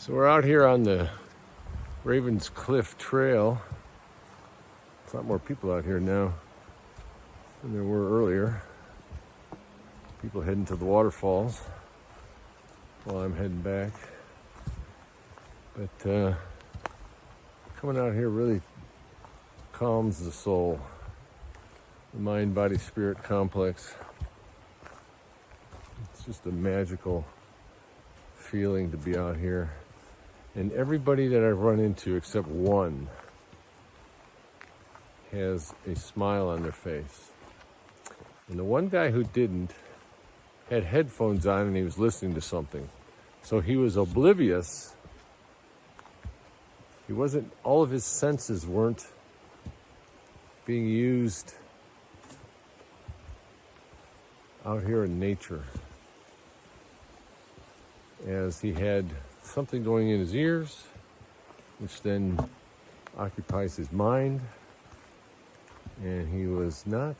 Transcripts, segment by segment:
So we're out here on the Ravens Cliff Trail. There's a lot more people out here now than there were earlier. People heading to the waterfalls while I'm heading back. But coming out here really calms the soul, the mind, body, spirit complex. It's just a magical feeling to be out here. And everybody that I've run into except one has a smile on their face. And the one guy who didn't had headphones on and he was listening to something. So he was oblivious. He wasn't, all of his senses weren't being used out here in nature, as he had something going in his ears, which then occupies his mind, and he was not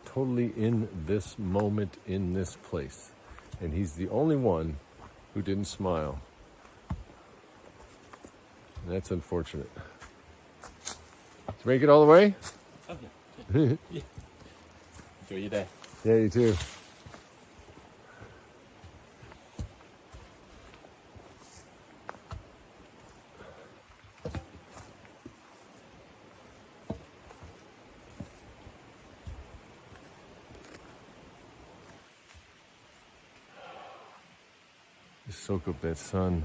totally in this moment, in this place. And he's the only one who didn't smile. And that's unfortunate. Did you make it all the way? Oh, yeah. Yeah. Enjoy your day. Yeah, you too. Just soak up that sun.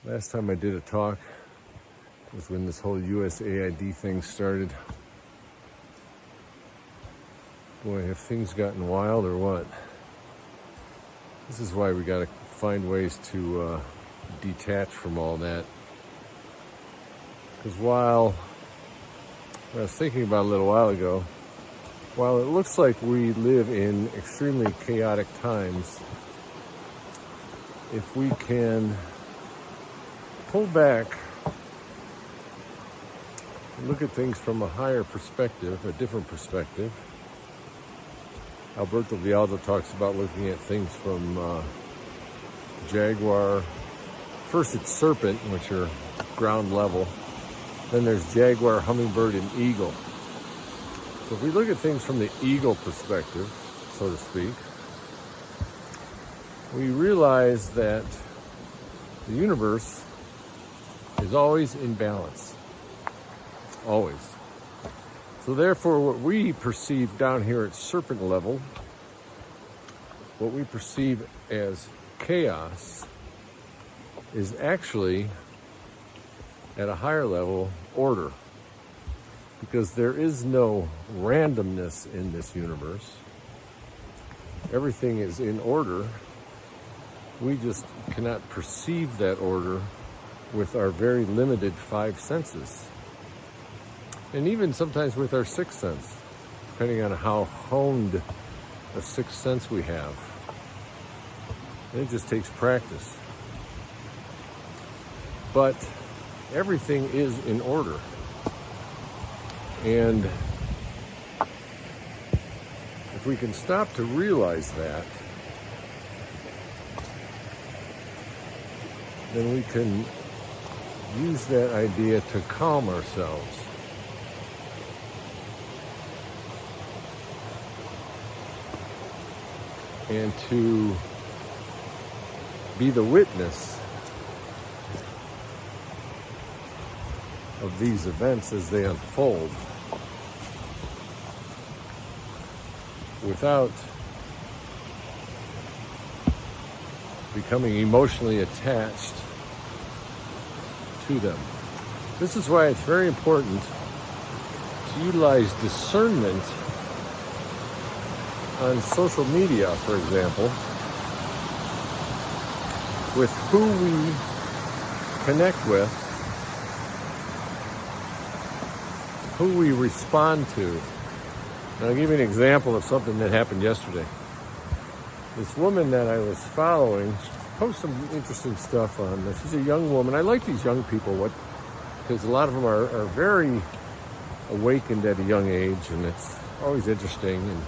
Last time I did a talk was when this whole USAID thing started. Boy, have things gotten wild or what? This is why we gotta find ways to detach from all that. Because while I was thinking about a little while ago, while it looks like we live in extremely chaotic times, if we can pull back and look at things from a higher perspective, a different perspective. Alberto Villaldo talks about looking at things from jaguar. First it's serpent, which are ground level. Then there's jaguar, hummingbird, and eagle. So if we look at things from the eagle perspective, so to speak, we realize that the universe is always in balance. Always. So therefore, what we perceive down here at serpent level, what we perceive as chaos, is actually at a higher level order. Because there is no randomness in this universe. Everything is in order. We just cannot perceive that order with our very limited five senses. And even sometimes with our sixth sense, depending on how honed a sixth sense we have. And it just takes practice. But everything is in order. And if we can stop to realize that, then we can use that idea to calm ourselves. And to be the witness of these events as they unfold without becoming emotionally attached to them. This is why it's very important to utilize discernment on social media, for example, with who we connect with, who we respond to. And I'll give you an example of something that happened yesterday. This woman that I was following posts some interesting stuff on this. She's a young woman. I like these young people because a lot of them are very awakened at a young age, and it's always interesting. And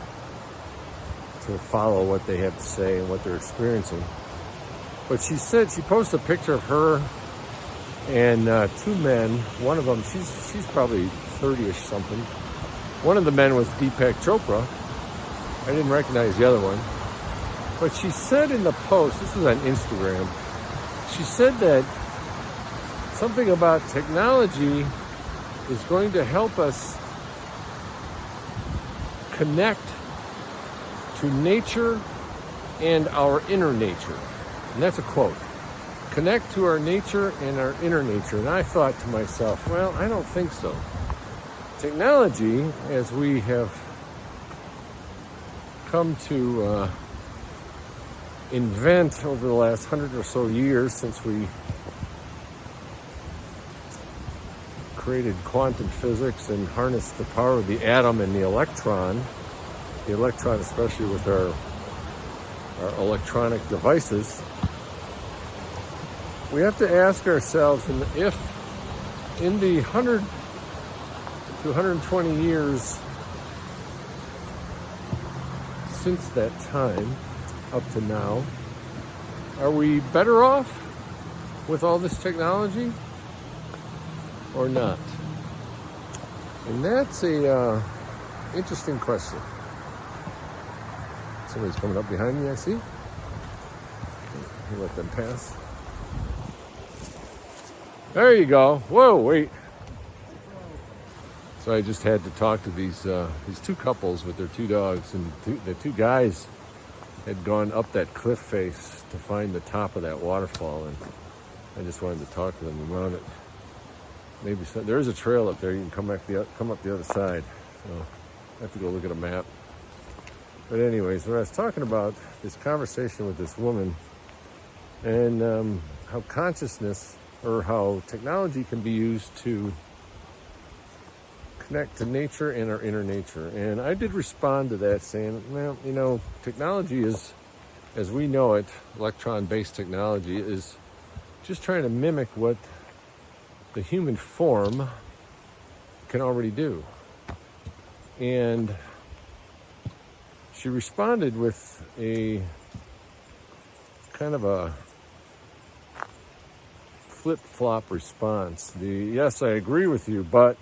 to follow what they have to say and what they're experiencing. But she said, she posted a picture of her and two men. One of them, she's probably 30-ish something. One of the men was Deepak Chopra. I didn't recognize the other one. But she said in the post, this is on Instagram, she said that something about technology is going to help us connect to nature and our inner nature. And that's a quote. Connect to our nature and our inner nature. And I thought to myself, well, I don't think so. Technology, as we have come to invent over the last 100 or so years since we created quantum physics and harnessed the power of the atom and the electron especially with our electronic devices, we have to ask ourselves if in the 100 to 120 years since that time up to now, are we better off with all this technology or not? And that's a interesting question. Somebody's coming up behind me, I see. Let them pass. There you go. Whoa, wait. So I just had to talk to these two couples with their two dogs, and the two guys had gone up that cliff face to find the top of that waterfall, and I just wanted to talk to them around it. Maybe there is a trail up there. You can come up the other side. So I have to go look at a map. But anyways, when I was talking about this conversation with this woman and how consciousness or how technology can be used to connect to nature and our inner nature. And I did respond to that saying, well, you know, technology is, as we know it, electron-based technology is just trying to mimic what the human form can already do. And she responded with a kind of a flip-flop response. Yes, I agree with you, but...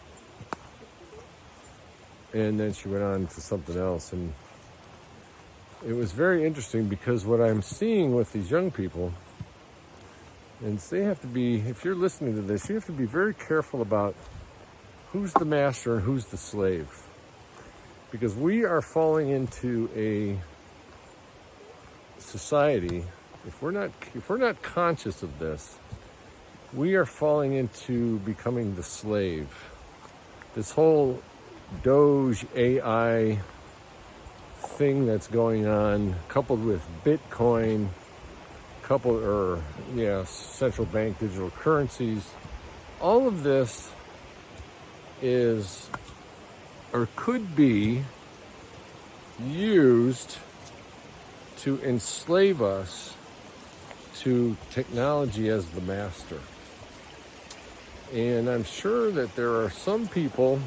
And then she went on to something else. And it was very interesting because what I'm seeing with these young people, and they have to be, if you're listening to this, you have to be very careful about who's the master and who's the slave. Because we are falling into a society, if we're not conscious of this, we are falling into becoming the slave. This whole Doge AI thing that's going on, coupled with Bitcoin, central bank digital currencies, all of this is or could be used to enslave us to technology as the master. And I'm sure that there are some people,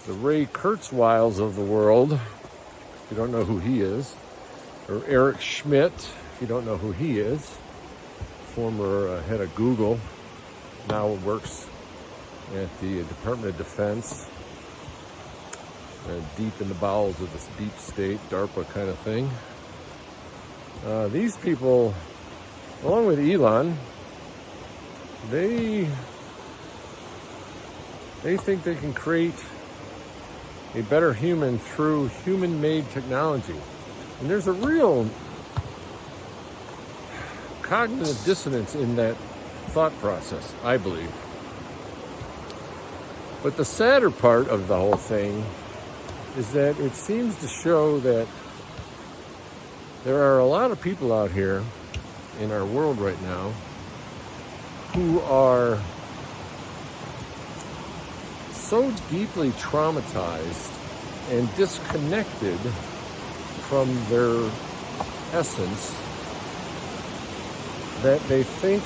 the Ray Kurzweils of the world, if you don't know who he is, or Eric Schmidt, if you don't know who he is, former head of Google, now works at the Department of Defense, deep in the bowels of this deep state, DARPA kind of thing. These people, along with Elon, they think they can create a better human through human-made technology. And there's a real cognitive dissonance in that thought process, I believe. But the sadder part of the whole thing is that it seems to show that there are a lot of people out here in our world right now who are so deeply traumatized and disconnected from their essence that they think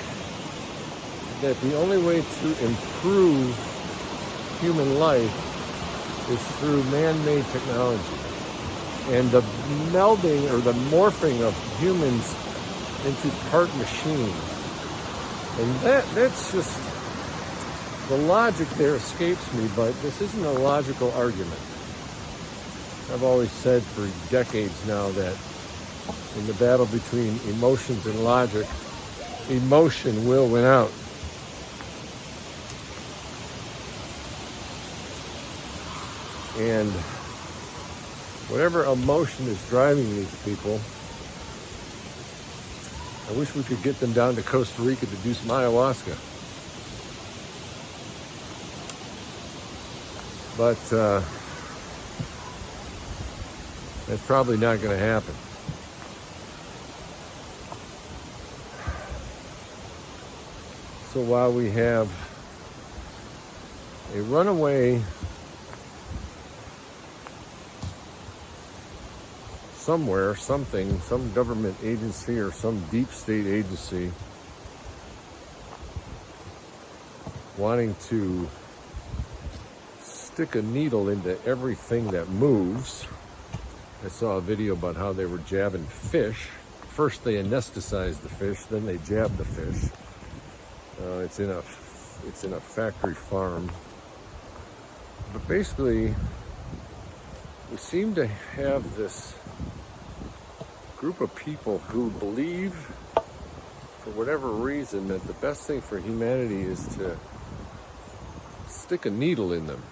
that the only way to improve human life is through man-made technology. and the melding or the morphing of humans into part machine. And that's just, the logic there escapes me, but this isn't a logical argument. I've always said for decades now that in the battle between emotions and logic, emotion will win out. And whatever emotion is driving these people, I wish we could get them down to Costa Rica to do some ayahuasca. But that's probably not going to happen. So while we have a runaway somewhere, something, some government agency or some deep state agency wanting to stick a needle into everything that moves. I saw a video about how they were jabbing fish. First they anesthetized the fish, then they jabbed the fish. It's in a factory farm. But basically, we seem to have this group of people who believe, for whatever reason, that the best thing for humanity is to stick a needle in them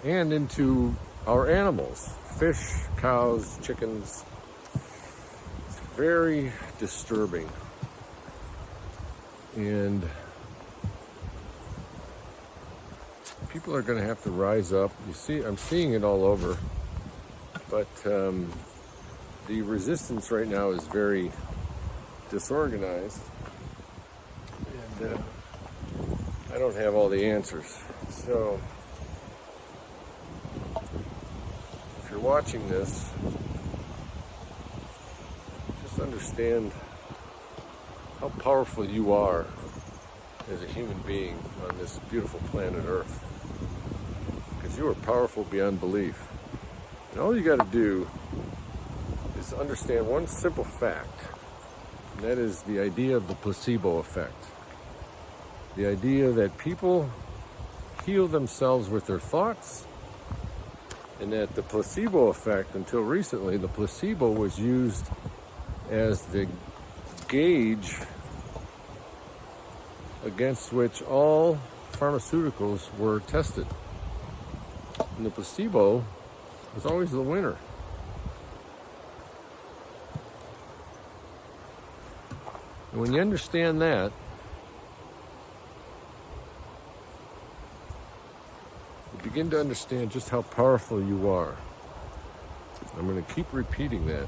and into our animals, fish, cows, chickens. It's very disturbing. And people are going to have to rise up. You see, I'm seeing it all over, but the resistance right now is very disorganized, and I don't have all the answers. So if you're watching this, just understand how powerful you are as a human being on this beautiful planet Earth. Because you are powerful beyond belief. And all you got to do is understand one simple fact, and that is the idea of the placebo effect. The idea that people heal themselves with their thoughts, and that the placebo effect, until recently, the placebo was used as the gauge against which all pharmaceuticals were tested. And the placebo was always the winner. And when you understand that, you begin to understand just how powerful you are. I'm going to keep repeating that.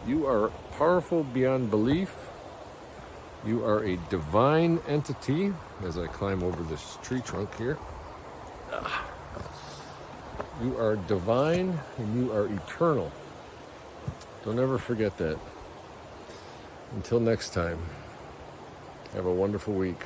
You are powerful beyond belief. You are a divine entity, as I climb over this tree trunk here. You are divine and you are eternal. Don't ever forget that. Until next time, have a wonderful week.